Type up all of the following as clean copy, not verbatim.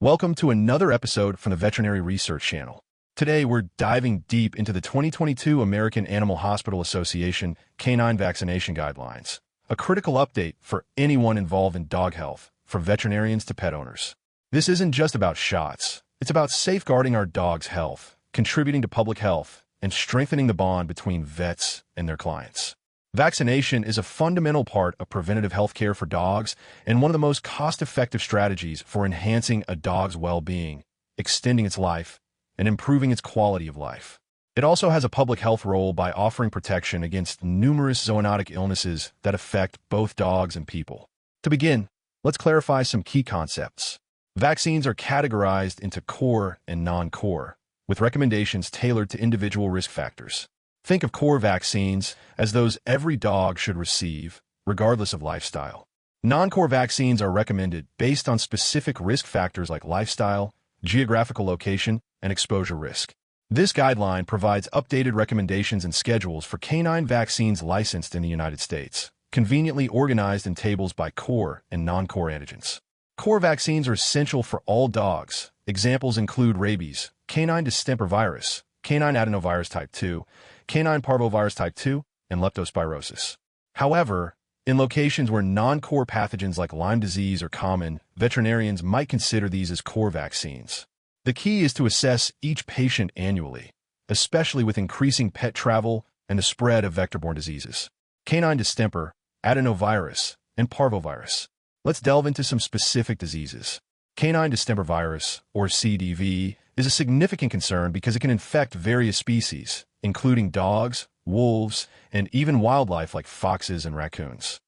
Welcome to another episode from the Veterinary Research Channel. Today, we're diving deep into the 2022 American Animal Hospital Association Canine Vaccination Guidelines, a critical update for anyone involved in dog health, from veterinarians to pet owners. This isn't just about shots. It's about safeguarding our dog's health, contributing to public health, and strengthening the bond between vets and their clients. Vaccination is a fundamental part of preventative health care for dogs and one of the most cost-effective strategies for enhancing a dog's well-being, extending its life, and improving its quality of life. It also has a public health role by offering protection against numerous zoonotic illnesses that affect both dogs and people. To begin, let's clarify some key concepts. Vaccines are categorized into core and non-core, with recommendations tailored to individual risk factors. Think of core vaccines as those every dog should receive, regardless of lifestyle. Non-core vaccines are recommended based on specific risk factors like lifestyle, geographical location, and exposure risk. This guideline provides updated recommendations and schedules for canine vaccines licensed in the United States, conveniently organized in tables by core and non-core antigens. Core vaccines are essential for all dogs. Examples include rabies, canine distemper virus, canine adenovirus type 2, canine parvovirus type 2, and leptospirosis. However, in locations where non-core pathogens like Lyme disease are common, veterinarians might consider these as core vaccines. The key is to assess each patient annually, especially with increasing pet travel and the spread of vector-borne diseases. Canine distemper, adenovirus, and parvovirus. Let's delve into some specific diseases. Canine distemper virus, or CDV, is a significant concern because it can infect various species, including dogs, wolves, and even wildlife like foxes and raccoons.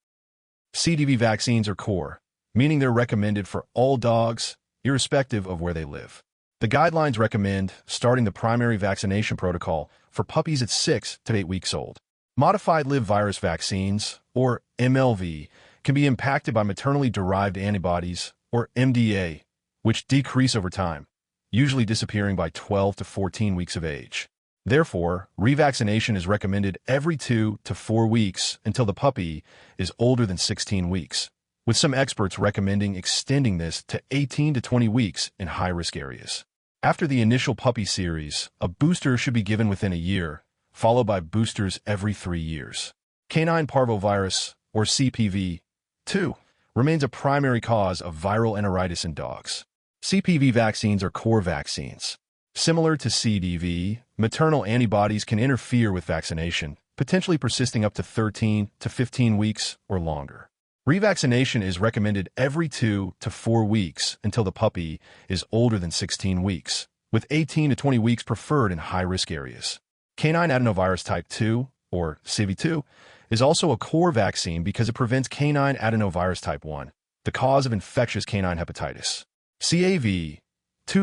CDV vaccines are core, meaning they're recommended for all dogs, irrespective of where they live. The guidelines recommend starting the primary vaccination protocol for puppies at 6 to 8 weeks old. Modified live virus vaccines, or MLV, can be impacted by maternally derived antibodies, or MDA, which decrease over time, usually disappearing by 12 to 14 weeks of age. Therefore, revaccination is recommended every 2 to 4 weeks until the puppy is older than 16 weeks, with some experts recommending extending this to 18 to 20 weeks in high-risk areas. After the initial puppy series, a booster should be given within a year, followed by boosters every 3 years. Canine parvovirus, or CPV-2, remains a primary cause of viral enteritis in dogs. CPV vaccines are core vaccines. Similar to CDV, maternal antibodies can interfere with vaccination, potentially persisting up to 13 to 15 weeks or longer. Revaccination is recommended every 2 to 4 weeks until the puppy is older than 16 weeks, with 18 to 20 weeks preferred in high-risk areas. Canine adenovirus type 2, or CAV2, is also a core vaccine because it prevents canine adenovirus type 1, the cause of infectious canine hepatitis. CAV2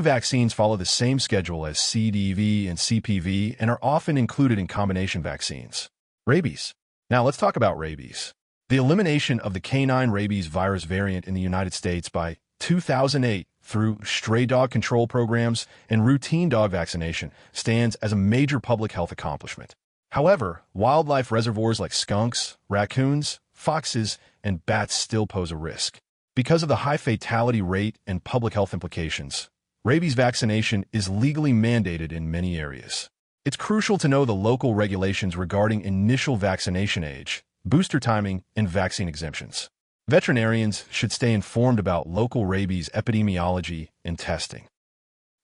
vaccines follow the same schedule as CDV and CPV and are often included in combination vaccines. Rabies. Now let's talk about rabies. The elimination of the canine rabies virus variant in the United States by 2008 through stray dog control programs and routine dog vaccination stands as a major public health accomplishment. However, wildlife reservoirs like skunks, raccoons, foxes, and bats still pose a risk. Because of the high fatality rate and public health implications, rabies vaccination is legally mandated in many areas. It's crucial to know the local regulations regarding initial vaccination age, booster timing, and vaccine exemptions. Veterinarians should stay informed about local rabies epidemiology and testing.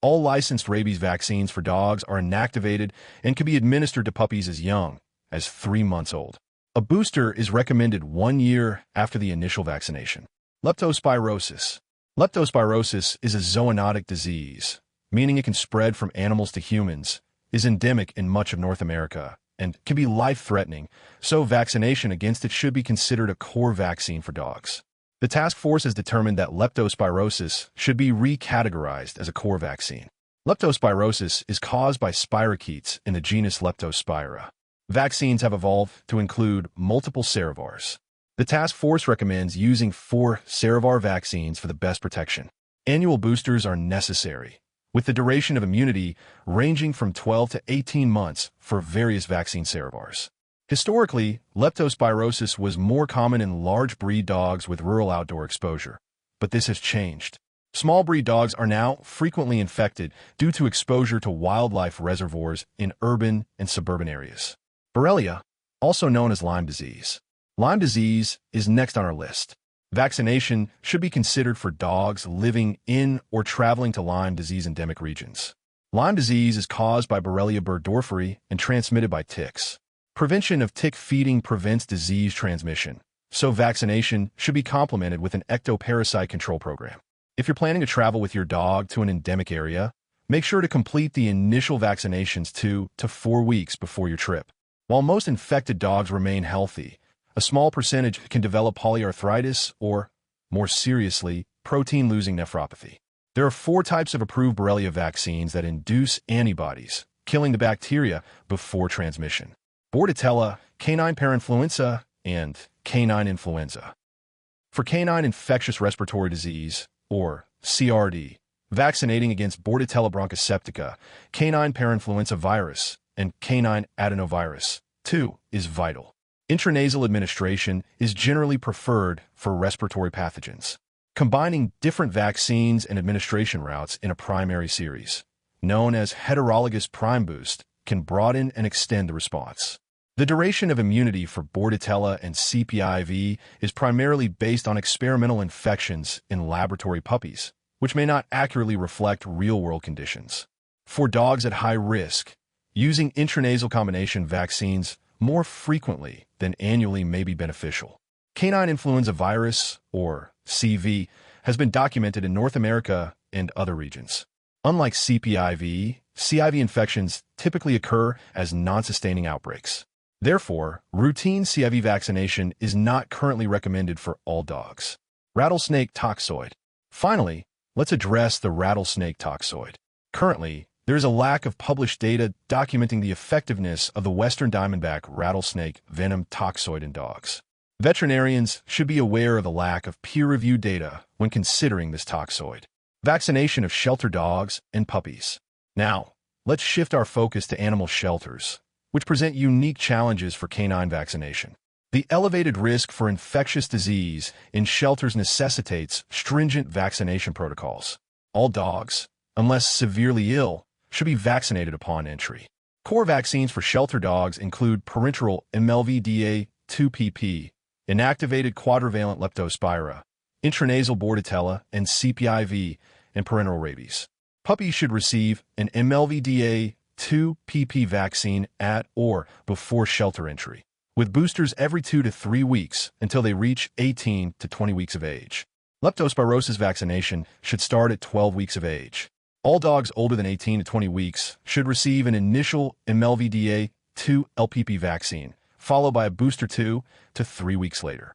All licensed rabies vaccines for dogs are inactivated and can be administered to puppies as young as 3 months old. A booster is recommended 1 year after the initial vaccination. Leptospirosis. Leptospirosis is a zoonotic disease, meaning it can spread from animals to humans, is endemic in much of North America, and can be life-threatening, so vaccination against it should be considered a core vaccine for dogs. The task force has determined that leptospirosis should be recategorized as a core vaccine. Leptospirosis is caused by spirochetes in the genus Leptospira. Vaccines have evolved to include multiple serovars. The task force recommends using 4 serovar vaccines for the best protection. Annual boosters are necessary, with the duration of immunity ranging from 12 to 18 months for various vaccine serovars. Historically, leptospirosis was more common in large breed dogs with rural outdoor exposure, but this has changed. Small breed dogs are now frequently infected due to exposure to wildlife reservoirs in urban and suburban areas. Borrelia, also known as Lyme disease. Lyme disease is next on our list. Vaccination should be considered for dogs living in or traveling to Lyme disease endemic regions. Lyme disease is caused by Borrelia burgdorferi and transmitted by ticks. Prevention of tick feeding prevents disease transmission, so vaccination should be complemented with an ectoparasite control program. If you're planning to travel with your dog to an endemic area, make sure to complete the initial vaccinations 2 to 4 weeks before your trip. While most infected dogs remain healthy, a small percentage can develop polyarthritis or, more seriously, protein-losing nephropathy. There are 4 types of approved Borrelia vaccines that induce antibodies, killing the bacteria before transmission: Bordetella, canine parainfluenza, and canine influenza. For canine infectious respiratory disease, or CRD, vaccinating against Bordetella bronchoseptica, canine parainfluenza virus, and canine adenovirus, 2, is vital. Intranasal administration is generally preferred for respiratory pathogens. Combining different vaccines and administration routes in a primary series, known as heterologous prime boost, can broaden and extend the response. The duration of immunity for Bordetella and CPIV is primarily based on experimental infections in laboratory puppies, which may not accurately reflect real-world conditions. For dogs at high risk, using intranasal combination vaccines more frequently than annually may be beneficial. Canine influenza virus, or CV, has been documented in North America and other regions. Unlike CPIV, CIV infections typically occur as non-sustaining outbreaks. Therefore, routine CIV vaccination is not currently recommended for all dogs. Rattlesnake toxoid. Finally, let's address the rattlesnake toxoid. Currently, there is a lack of published data documenting the effectiveness of the western diamondback rattlesnake venom toxoid in dogs. Veterinarians should be aware of the lack of peer-reviewed data when considering this toxoid. Vaccination of shelter dogs and puppies. Now, let's shift our focus to animal shelters, which present unique challenges for canine vaccination. The elevated risk for infectious disease in shelters necessitates stringent vaccination protocols. All dogs, unless severely ill, should be vaccinated upon entry. Core vaccines for shelter dogs include parenteral MLV DA2PP, inactivated quadrivalent leptospira, intranasal Bordetella and CPIV, and parenteral rabies. Puppies should receive an MLV DA2PP vaccine at or before shelter entry, with boosters every 2 to 3 weeks until they reach 18 to 20 weeks of age. Leptospirosis vaccination should start at 12 weeks of age. All dogs older than 18 to 20 weeks should receive an initial MLV DA2 LPP vaccine, followed by a booster 2 to 3 weeks later.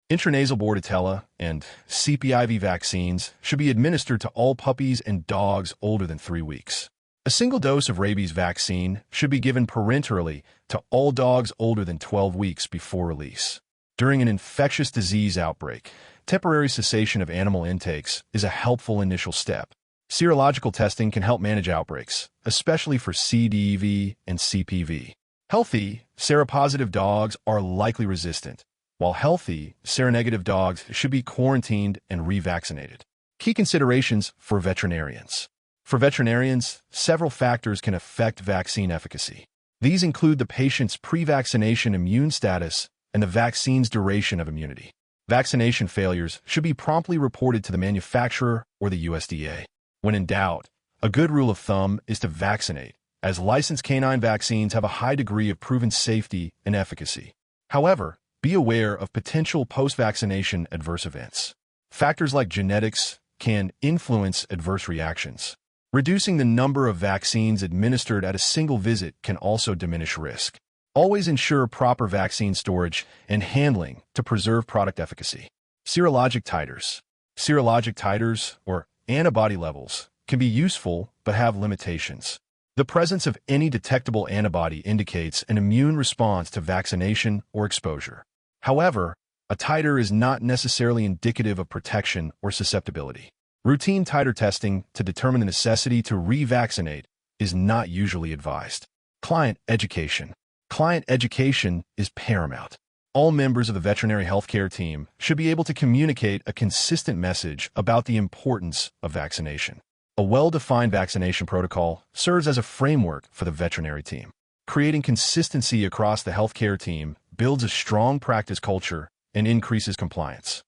Intranasal Bordetella and CPIV vaccines should be administered to all puppies and dogs older than 3 weeks. A single dose of rabies vaccine should be given parenterally to all dogs older than 12 weeks before release. During an infectious disease outbreak, temporary cessation of animal intakes is a helpful initial step. Serological testing can help manage outbreaks, especially for CDV and CPV. Healthy, seropositive dogs are likely resistant, while healthy, seronegative dogs should be quarantined and revaccinated. Key considerations for veterinarians. For veterinarians, several factors can affect vaccine efficacy. These include the patient's pre-vaccination immune status and the vaccine's duration of immunity. Vaccination failures should be promptly reported to the manufacturer or the USDA. When in doubt, a good rule of thumb is to vaccinate, as licensed canine vaccines have a high degree of proven safety and efficacy. However, be aware of potential post-vaccination adverse events. Factors like genetics can influence adverse reactions. Reducing the number of vaccines administered at a single visit can also diminish risk. Always ensure proper vaccine storage and handling to preserve product efficacy. Serologic titers. Serologic titers, or antibody levels, can be useful but have limitations. The presence of any detectable antibody indicates an immune response to vaccination or exposure. However, a titer is not necessarily indicative of protection or susceptibility. Routine titer testing to determine the necessity to revaccinate is not usually advised. Client education. Client education is paramount. All members of the veterinary healthcare team should be able to communicate a consistent message about the importance of vaccination. A well-defined vaccination protocol serves as a framework for the veterinary team. Creating consistency across the healthcare team builds a strong practice culture and increases compliance.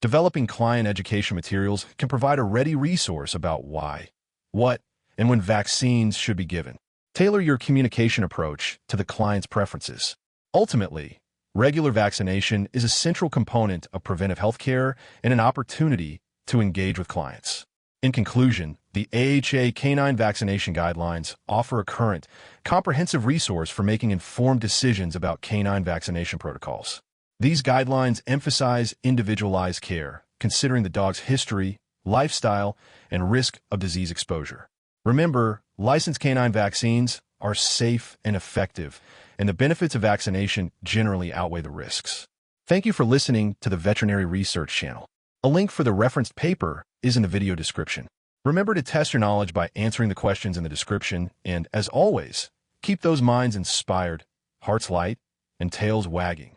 Developing client education materials can provide a ready resource about why, what, and when vaccines should be given. Tailor your communication approach to the client's preferences. Ultimately, regular vaccination is a central component of preventive healthcare and an opportunity to engage with clients. In conclusion, the AAHA Canine Vaccination Guidelines offer a current, comprehensive resource for making informed decisions about canine vaccination protocols. These guidelines emphasize individualized care, considering the dog's history, lifestyle, and risk of disease exposure. Remember, licensed canine vaccines are safe and effective, and the benefits of vaccination generally outweigh the risks. Thank you for listening to the Veterinary Research Channel. A link for the referenced paper is in the video description. Remember to test your knowledge by answering the questions in the description, and as always, keep those minds inspired, hearts light, and tails wagging.